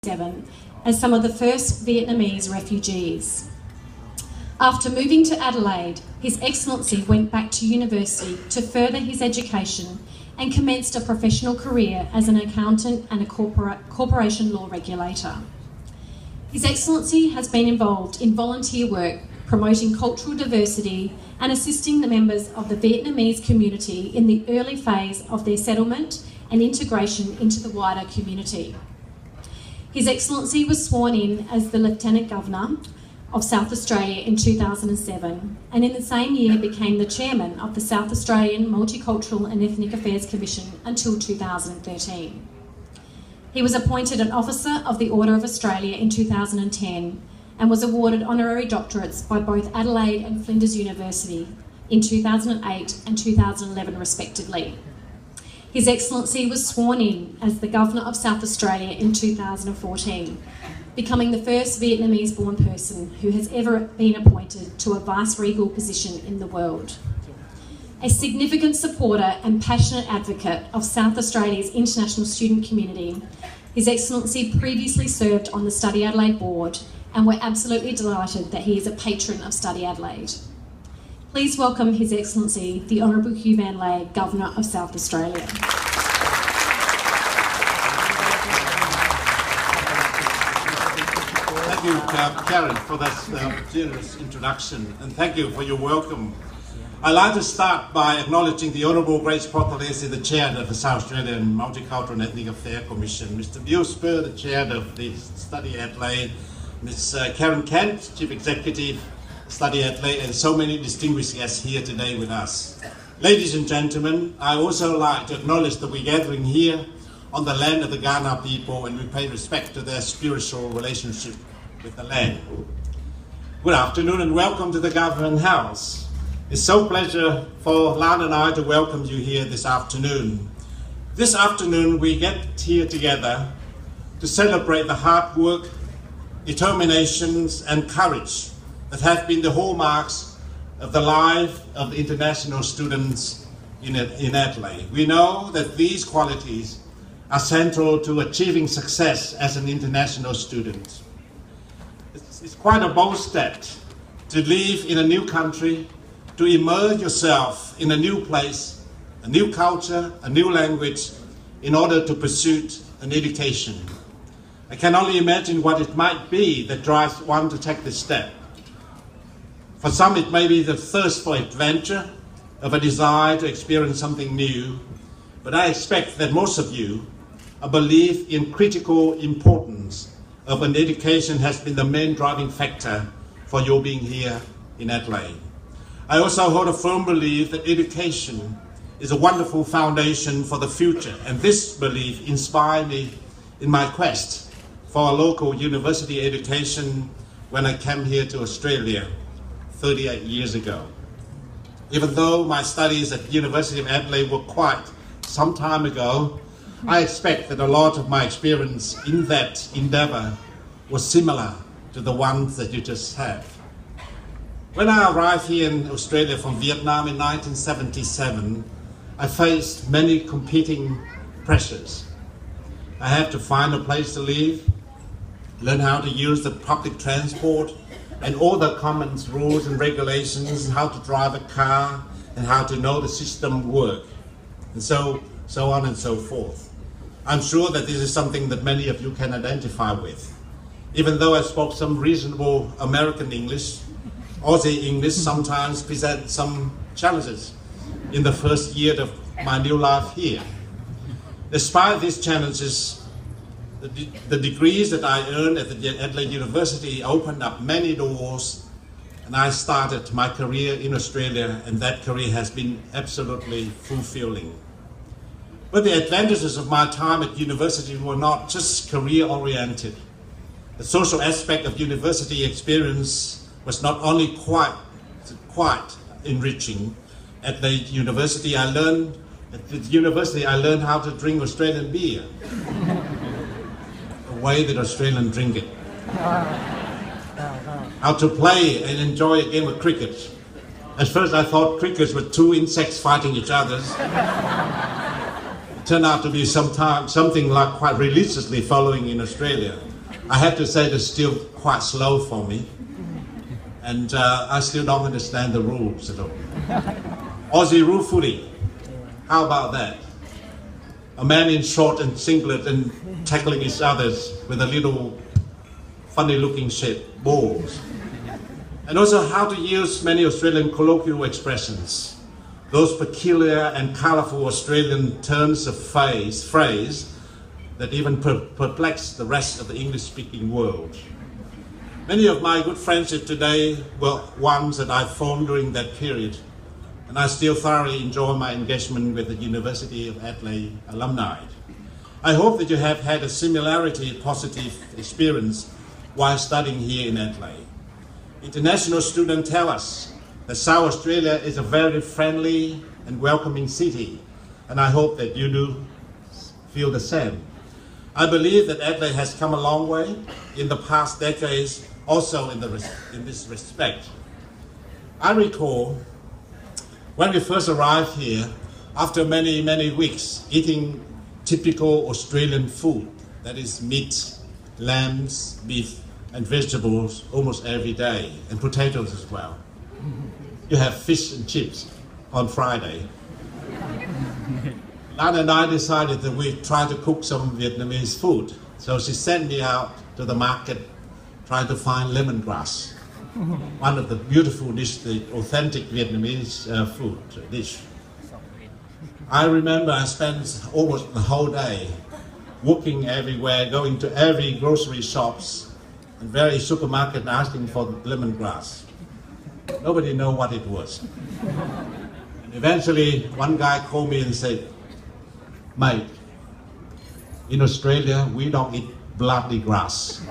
as some of the first Vietnamese refugees. After moving to Adelaide, His Excellency went back to university to further his education and commenced a professional career as an accountant and a corporation law regulator. His Excellency has been involved in volunteer work promoting cultural diversity and assisting the members of the Vietnamese community in the early phase of their settlement and integration into the wider community. His Excellency was sworn in as the Lieutenant Governor of South Australia in 2007, and in the same year became the Chairman of the South Australian Multicultural and Ethnic Affairs Commission until 2013. He was appointed an Officer of the Order of Australia in 2010 and was awarded honorary doctorates by both Adelaide and Flinders University in 2008 and 2011 respectively. His Excellency was sworn in as the Governor of South Australia in 2014, becoming the first Vietnamese-born person who has ever been appointed to a vice-regal position in the world. A significant supporter and passionate advocate of South Australia's international student community, His Excellency previously served on the Study Adelaide board, and we're absolutely delighted that he is a patron of Study Adelaide. Please welcome His Excellency, the Honourable Hieu van Lay, Governor of South Australia. Thank you, Karen, for that generous introduction, and thank you for your welcome. I'd like to start by acknowledging the Honourable Grace Portalesi, the Chair of the South Australian Multicultural and Ethnic Affairs Commission, Mr. Bill Spur, the Chair of the Study Adelaide, Ms. Karen Kent, Chief Executive, Study Adelaide, and so many distinguished guests here today with us. Ladies and gentlemen, I also like to acknowledge that we're gathering here on the land of the Kaurna people, and we pay respect to their spiritual relationship with the land. Good afternoon and welcome to the Government House. It's so pleasure for Lan and I to welcome you here this afternoon. This afternoon we get here together to celebrate the hard work, determinations and courage that have been the hallmarks of the life of the international students in Adelaide. We know that these qualities are central to achieving success as an international student. It's quite a bold step to live in a new country, to immerse yourself in a new place, a new culture, a new language, in order to pursue an education. I can only imagine what it might be that drives one to take this step. For some, it may be the thirst for adventure, of a desire to experience something new, but I expect that most of you, a belief in critical importance of an education has been the main driving factor for your being here in Adelaide. I also hold a firm belief that education is a wonderful foundation for the future, and this belief inspired me in my quest for a local university education when I came here to Australia 38 years ago. Even though my studies at the University of Adelaide were quite some time ago, I expect that a lot of my experience in that endeavour was similar to the ones that you just had. When I arrived here in Australia from Vietnam in 1977, I faced many competing pressures. I had to find a place to live, learn how to use the public transport and all the common rules and regulations, how to drive a car and how to know the system work, and so on and so forth. I'm sure that this is something that many of you can identify with. Even though I spoke some reasonable American English, Aussie English sometimes present some challenges in the first year of my new life here. Despite these challenges, the degrees that I earned at the Adelaide University opened up many doors, and I started my career in Australia, and that career has been absolutely fulfilling. But the advantages of my time at university were not just career-oriented. The social aspect of university experience was not only quite enriching. At the university I learned how to drink Australian beer. The way that Australians drink it. How to play and enjoy a game of cricket. At first I thought cricket were two insects fighting each other. It turned out to be something like quite religiously following in Australia. I have to say they're still quite slow for me. And I still don't understand the rules at all. Aussie rule footy. How about that? A man in short and singlet and tackling each others with a little funny looking shaped balls. And also how to use many Australian colloquial expressions. Those peculiar and colourful Australian turns of phrase that even perplex the rest of the English-speaking world. Many of my good friendships today were ones that I formed during that period, and I still thoroughly enjoy my engagement with the University of Adelaide alumni. I hope that you have had a similarity positive experience while studying here in Adelaide. International students tell us that South Australia is a very friendly and welcoming city, and I hope that you do feel the same. I believe that Adelaide has come a long way in the past decades, also in this respect. I recall when we first arrived here, after many weeks eating typical Australian food, that is meat, lambs, beef, and vegetables almost every day, and potatoes as well. You have fish and chips on Friday. Lan and I decided that we'd try to cook some Vietnamese food. So she sent me out to the market trying to find lemongrass, one of the beautiful dishes, the authentic Vietnamese food dish. I remember I spent almost the whole day walking everywhere, going to every grocery shops and various supermarket asking for lemongrass. Nobody knew what it was. And eventually, one guy called me and said, "Mate, in Australia, we don't eat bloody grass."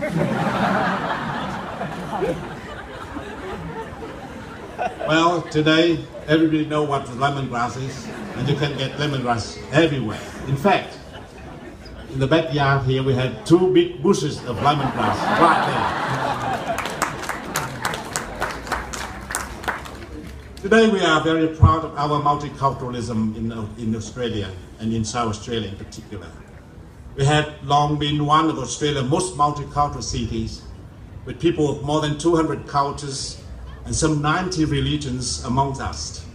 Well, today, everybody knows what lemongrass is, and you can get lemongrass everywhere. In fact, in the backyard here, we had 2 big bushes of lemongrass right there. Today we are very proud of our multiculturalism in Australia and in South Australia in particular. We have long been one of Australia's most multicultural cities, with people of more than 200 cultures and some 90 religions amongst us.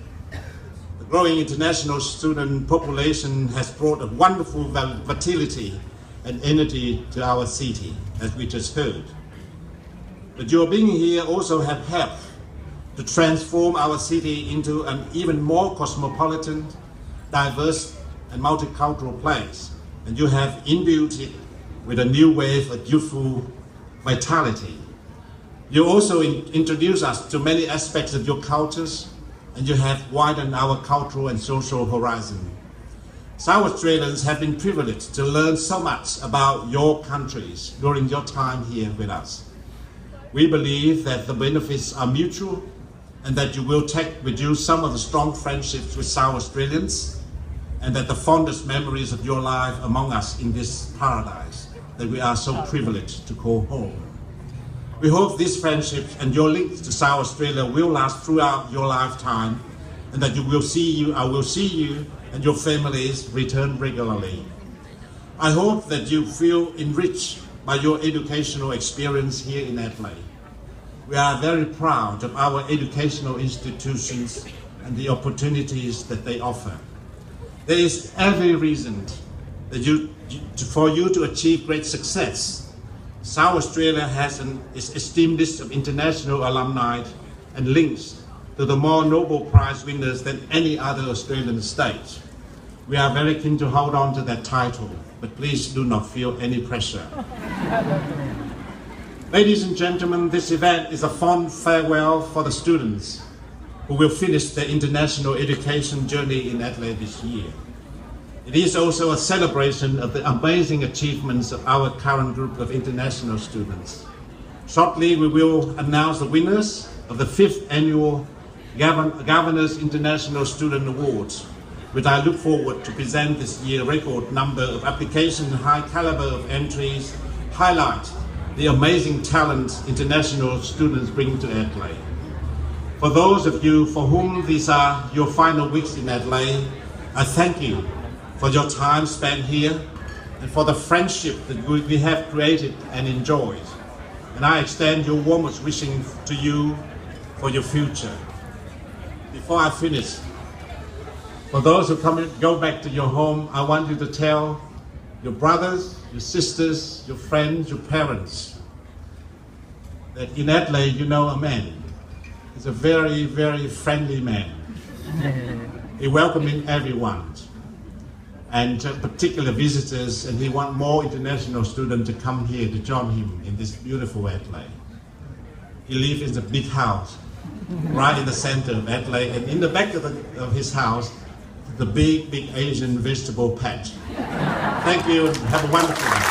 The growing international student population has brought a wonderful vitality and energy to our city, as we just heard. But your being here also have helped to transform our city into an even more cosmopolitan, diverse and multicultural place. And you have imbued it with a new wave of youthful vitality. You also introduce us to many aspects of your cultures, and you have widened our cultural and social horizon. South Australians have been privileged to learn so much about your countries during your time here with us. We believe that the benefits are mutual, and that you will take with you some of the strong friendships with South Australians, and that the fondest memories of your life among us in this paradise that we are so privileged to call home. We hope these friendships and your links to South Australia will last throughout your lifetime, and that I will see you and your families return regularly. I hope that you feel enriched by your educational experience here in Adelaide. We are very proud of our educational institutions and the opportunities that they offer. There is every reason that for you to achieve great success. South Australia has an esteemed list of international alumni and links to the more Nobel Prize winners than any other Australian state. We are very keen to hold on to that title, but please do not feel any pressure. Ladies and gentlemen, this event is a fond farewell for the students who will finish their international education journey in Adelaide this year. It is also a celebration of the amazing achievements of our current group of international students. Shortly, we will announce the winners of the 5th annual Governor's International Student Awards, which I look forward to present this year. Record number of applications and high caliber of entries highlight the amazing talent international students bring to Adelaide. For those of you for whom these are your final weeks in Adelaide, I thank you for your time spent here and for the friendship that we have created and enjoyed. And I extend your warmest wishing to you for your future. Before I finish, for those who go back to your home, I want you to tell your brothers, your sisters, your friends, your parents, that in Adelaide you know a man. He's a very, very friendly man. He welcoming everyone, and particular visitors, and he wants more international students to come here to join him in this beautiful Adelaide. He lives in a big house, right in the center of Adelaide, and in the back of his house, the big Asian vegetable patch. Thank you, and have a wonderful day.